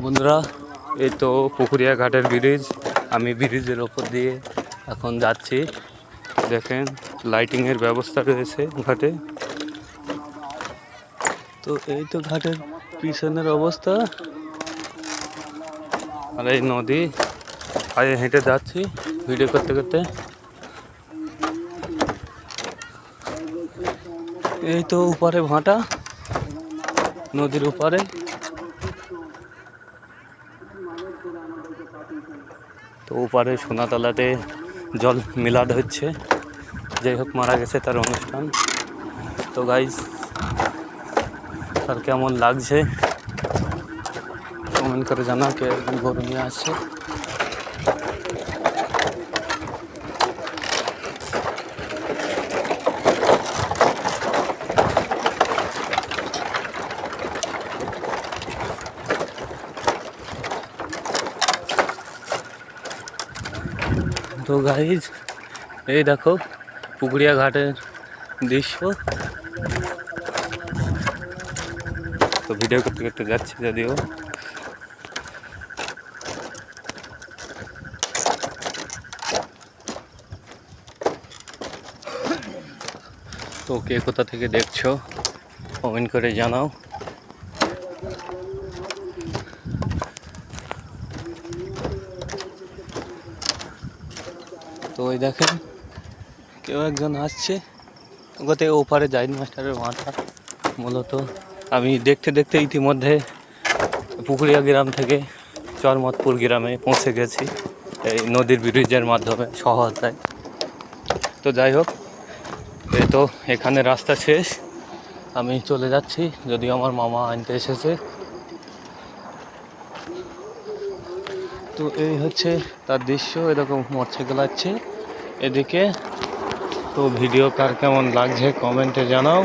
বন্ধুরা, এই তো পুকুরিয়া ঘাটের ব্রিজ। আমি ব্রিজের ওপর দিয়ে এখন যাচ্ছি। দেখেন লাইটিংয়ের ব্যবস্থা রয়েছে ঘাটে। তো এই তো ঘাটের পিছনের অবস্থা, আর এই নদী পায়ে হেঁটে যাচ্ছি ভিডিও করতে করতে। এই তো উপরে ভাটা, নদীর উপরে। তো ওপারে সোনাতলাতে জল মিলাদ হচ্ছে, যাই হোক মারা গেছে তার অনুষ্ঠান। তো গাইজ, তার কেমন লাগছে কমেন্ট করে জানা। কে গরু নিয়ে আসছে। তো গাইজ, এই দেখো পুকুরিয়া ঘাটের দৃশ্য। তো ভিডিও করতে করতে যাচ্ছি যদিও। তো কে কোথা থেকে দেখছো কমেন্ট করে জানাও। তো ওই দেখেন কেউ একজন আসছে। ওতে ওপারে জাহিদ মাস্টারের মাথা। মূলত আমি দেখতে দেখতে ইতিমধ্যে পুকুরিয়া গ্রাম থেকে চরমতপুর গ্রামে পৌঁছে গেছি এই নদীর ব্রিজের মাধ্যমে সহায়তায়। তো যাই হোক, এই তো এখানে রাস্তা শেষ। আমি চলে যাচ্ছি, যদিও আমার মামা আনতে এসেছে। তো এই হচ্ছে তার দৃশ্য। এরকম মোটরসাইকেল আছে এদিকে। তো ভিডিও কার কেমন লাগছে কমেন্টে জানাও।